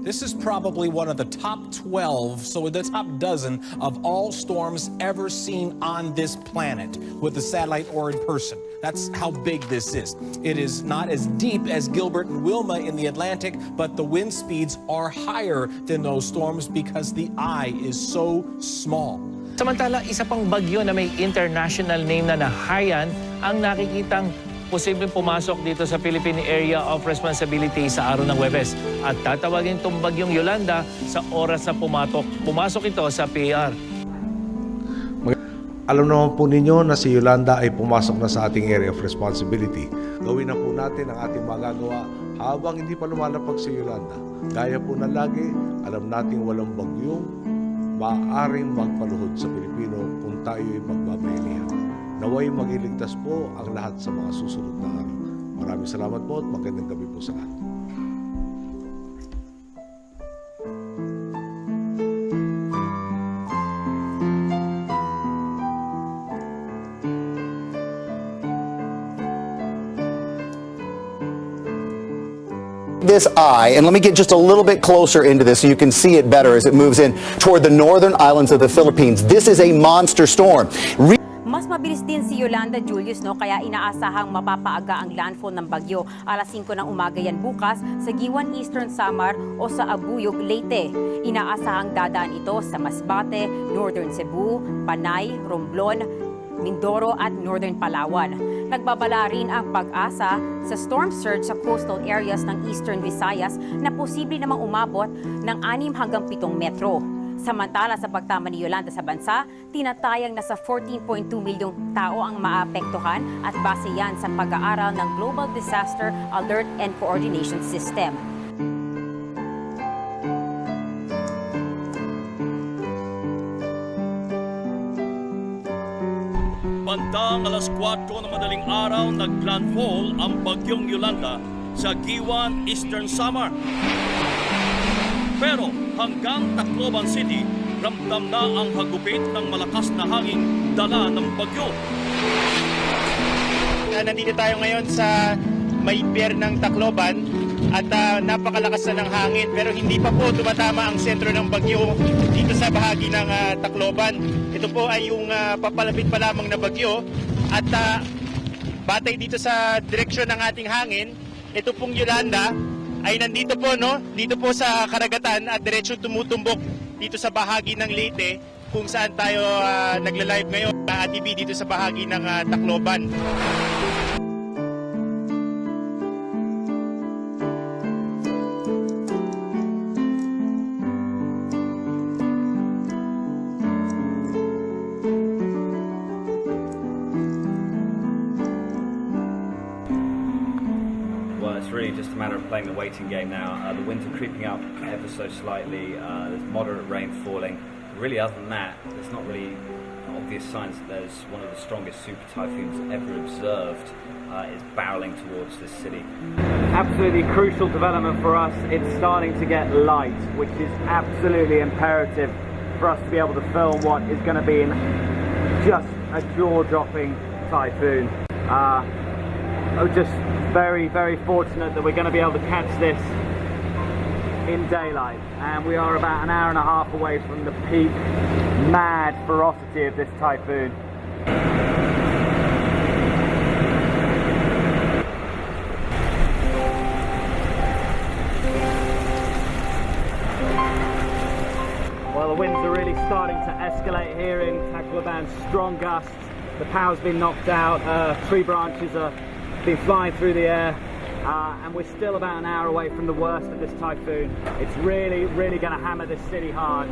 This is probably one of the top 12, so the top dozen of all storms ever seen on this planet with the satellite or in person. That's how big this is. It is not as deep as Gilbert and Wilma in the Atlantic, but the wind speeds are higher than those storms because the eye is so small. Samantala, isa pang bagyo na may international name na Haiyan ang nakikitang posibleng pumasok dito sa Philippine Area of Responsibility sa araw ng Huwebes. At tatawagin itong bagyong Yolanda sa oras na pumasok ito sa PAR. Alam naman po ninyo na si Yolanda ay pumasok na sa ating Area of Responsibility. Gawin na po natin ang ating magagawa habang hindi pa lumalapag si Yolanda. Gaya po na lagi, alam nating walang bagyong maaaring magpaluhod sa Pilipino kung tayo ay magbabayanihan. Naway magiligtas po ang lahat sa mga susunod na araw. Maraming salamat po at magandang gabi po sa lahat. This eye, and let me get just a little bit closer into this so you can see it better as it moves in toward the northern islands of the Philippines. This is a monster storm. Mas mabilis din si Yolanda, Julius, no? Kaya inaasahang mapapaaga ang landfall ng bagyo. Alas 5 ng umaga yan bukas sa Giwan, Eastern Samar o sa Abuyog, Leyte. Inaasahang dadaan ito sa Masbate, Northern Cebu, Panay, Romblon, Mindoro at Northern Palawan. Nagbabala rin ang pag-asa sa storm surge sa coastal areas ng Eastern Visayas na posible namang umabot ng 6 hanggang 7 metro. Samantala sa pagtama ni Yolanda sa bansa, tinatayang nasa 14.2 milyong tao ang maapektuhan at base yan sa pag-aaral ng Global Disaster Alert and Coordination System. Bandang alas 4 ng madaling araw, naglandfall ang bagyong Yolanda sa Giwan, Eastern Samar. Pero hanggang Tacloban City, ramdam na ang hagupit ng malakas na hangin dala ng bagyo. Nandito tayo ngayon sa may pier ng Tacloban at napakalakas na ng hangin pero hindi pa po tumatama ang sentro ng bagyo dito sa bahagi ng Tacloban. Ito po ay yung papalapit pa lamang na bagyo at batay dito sa direksyon ng ating hangin, ito pong Yolanda ay nandito po, no? Dito po sa karagatan at diretso tumutumbok dito sa bahagi ng Leyte kung saan tayo nagla-live ngayon sa ATV dito sa bahagi ng Tacloban. Well, it's really just a matter of playing the waiting game now. The winds are creeping up ever so slightly. There's moderate rain falling. Really, other than that, there's not really obvious signs that there's one of the strongest super typhoons ever observed is barreling towards this city. Absolutely crucial development for us. It's starting to get light, which is absolutely imperative for us to be able to film what is going to be just a jaw-dropping typhoon. Just very, very fortunate that we're going to be able to catch this in daylight, and we are about an hour and a half away from the peak mad ferocity of this typhoon. Well, the winds are really starting to escalate here in Tacloban. Strong gusts, the power's been knocked out, tree branches are been flying through the air, and we're still about an hour away from the worst of this typhoon. It's really, really going to hammer this city hard.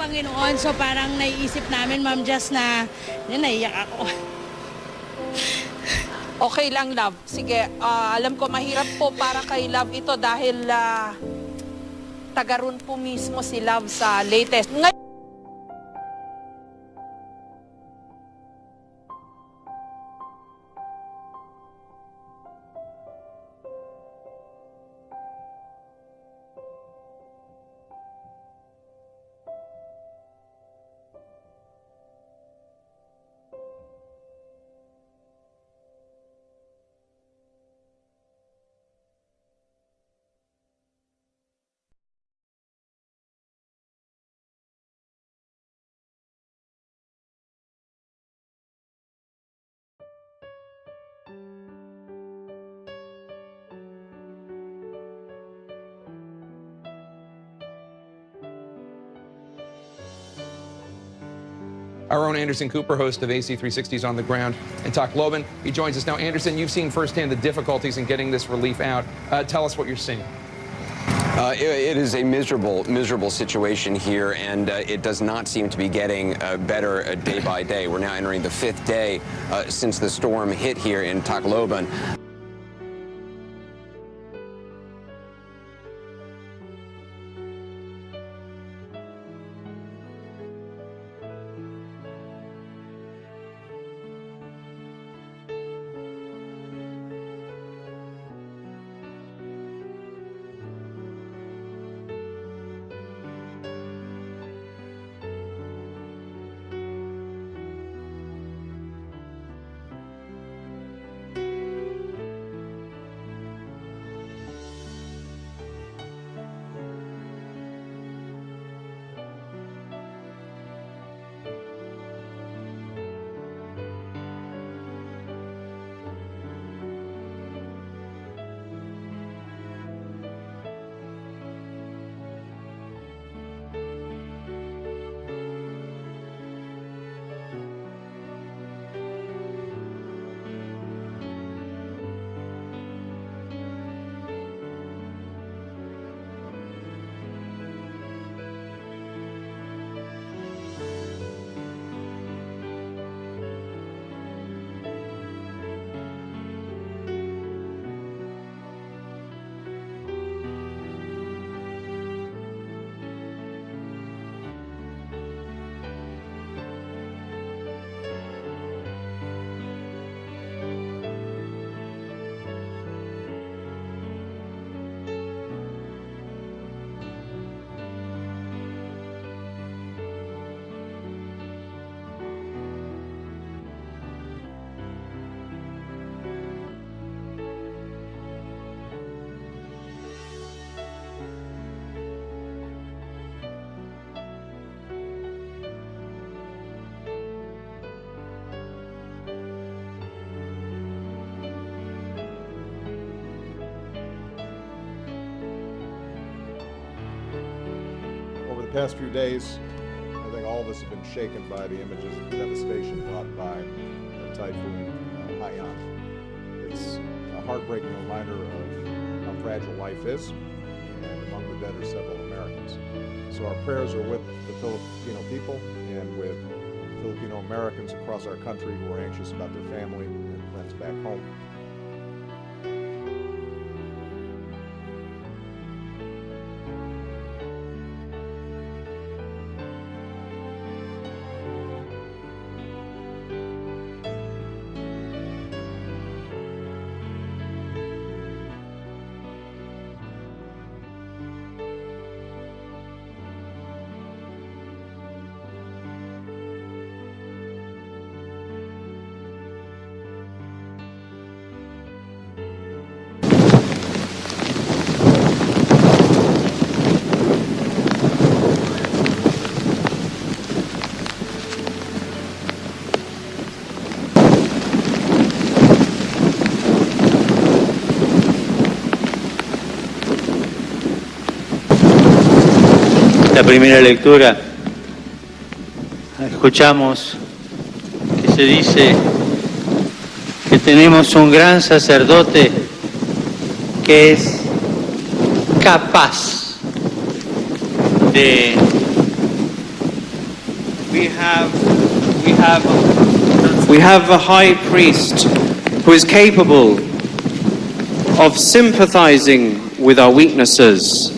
Panginoon. So parang naiisip namin, Ma'am Jess, na naiyak ako. Okay lang, love. Sige, alam ko mahirap po para kay Love ito dahil taga ron po mismo si Love sa latest. Our own Anderson Cooper, host of AC360's On the Ground in Tacloban. He joins us now. Anderson, you've seen firsthand the difficulties in getting this relief out. Tell us what you're seeing. It is a miserable situation here, and it does not seem to be getting better day by day. We're now entering the 5th day since the storm hit here in Tacloban. The past few days, I think all of us have been shaken by the images of the devastation brought by Typhoon Haiyan. It's a heartbreaking reminder of how fragile life is, and among the dead are several Americans. So our prayers are with the Filipino people and with Filipino Americans across our country who are anxious about their family and friends back home. La primera lectura, escuchamos que se dice que tenemos un gran sacerdote que es capaz de we have a high priest who is capable of sympathizing with our weaknesses,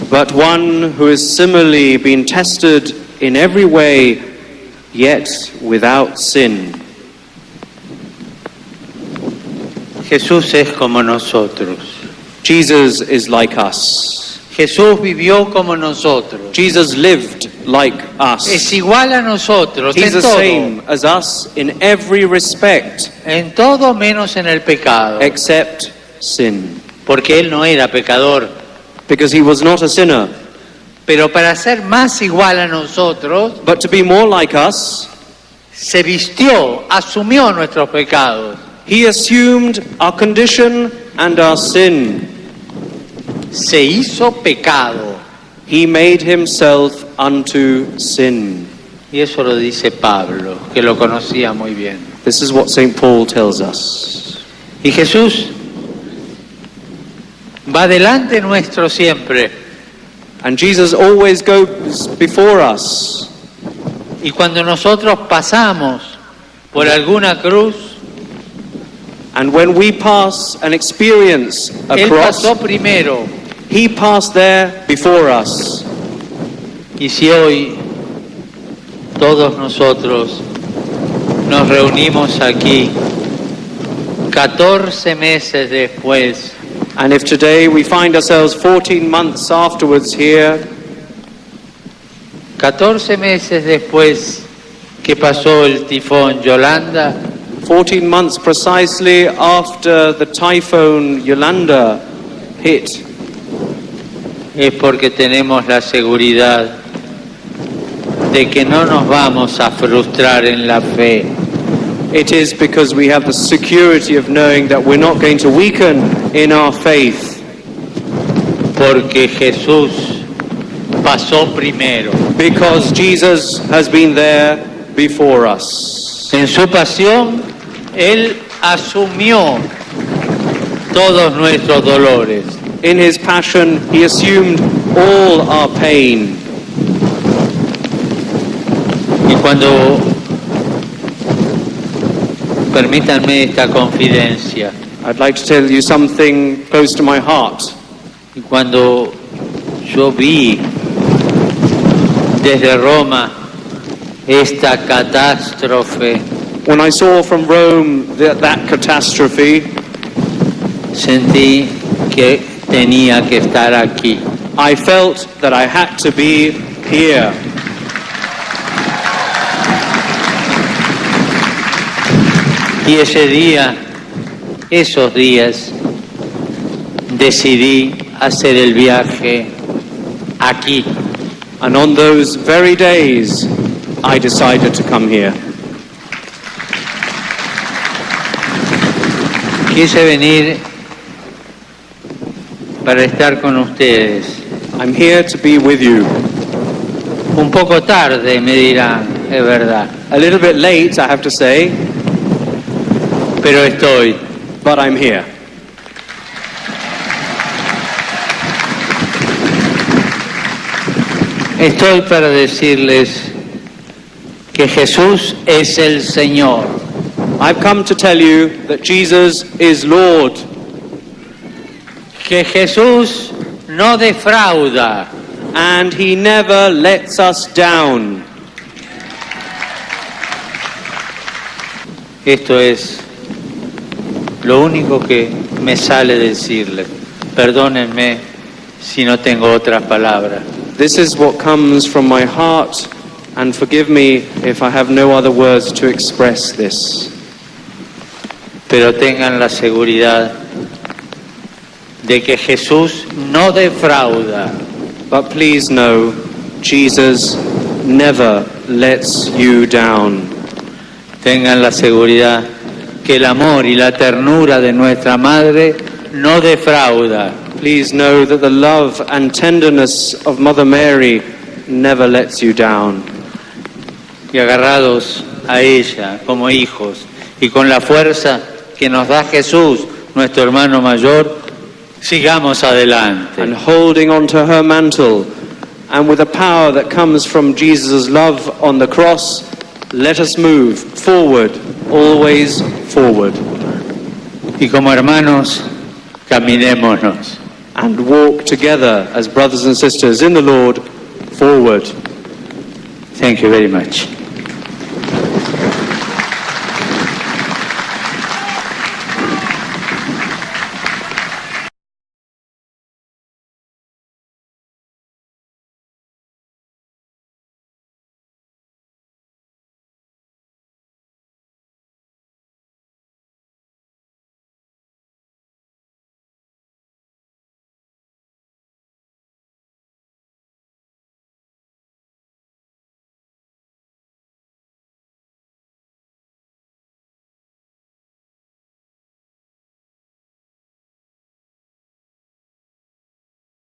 but one who has similarly been tested in every way, yet without sin. Jesús es como nosotros. Jesus is like us. Jesús vivió como nosotros. Jesus lived like us. Es igual a nosotros. He's the en todo. same as us in every respect. En todo menos en el pecado. Except sin. Porque él no era pecador. Because he was not a sinner. Pero para ser más igual a nosotros, but to be more like us, se vistió, asumió nuestros pecados. He assumed our condition and our sin. Se hizo pecado. He made himself unto sin. Y eso lo dice Pablo, que lo conocía muy bien. This is what St. Paul tells us. Y Jesús va delante nuestro siempre. And Jesus always goes before us. Y cuando nosotros pasamos por alguna cruz, and when we pass and experience a él cross, pasó primero. he passed there before us. Y si hoy todos nosotros nos reunimos aquí 14 meses después, and if today we find ourselves 14 months afterwards here, 14 meses después que pasó el tifón Yolanda, 14 months precisely after the typhoon Yolanda hit, es porque tenemos la seguridad de que no nos vamos a frustrar en la fe. It is because we have the security of knowing that we're not going to weaken in our faith. Porque Jesús pasó primero. Because Jesus has been there before us. En su pasión, Él asumió todos nuestros dolores. In his passion, he assumed all our pain. Y cuando, permítanme esta confidencia. I'd like to tell you something close to my heart. Y cuando yo vi desde Roma esta catástrofe, when I saw from Rome that catastrophe, sentí que tenía que estar aquí. I felt that I had to be here. Y ese día, esos días, decidí hacer el viaje aquí. And on those very days, I decided to come here. Quise venir para estar con ustedes. I'm here to be with you. Un poco tarde, me dirán, es verdad. A little bit late, I have to say. Pero estoy. But I'm here. Estoy para decirles que Jesús es el Señor. I've come to tell you that Jesus is Lord. Que Jesús no defrauda. And he never lets us down. Esto es lo único que me sale decirles. Perdónenme si no tengo otras palabras. This is what comes from my heart, and forgive me if I have no other words to express this. Pero tengan la seguridad de que Jesús no defrauda. But please know, Jesus never lets you down. Tengan la seguridad que el amor y la ternura de nuestra Madre no defrauda. Please know that the love and tenderness of Mother Mary never lets you down. Y agarrados a ella como hijos y con la fuerza que nos da Jesús, nuestro hermano mayor, sigamos adelante. And holding on to her mantle, and with the power that comes from Jesus' love on the cross, let us move forward, always forward. Y como hermanos, caminémonos. And walk together as brothers and sisters in the Lord forward. Thank you very much.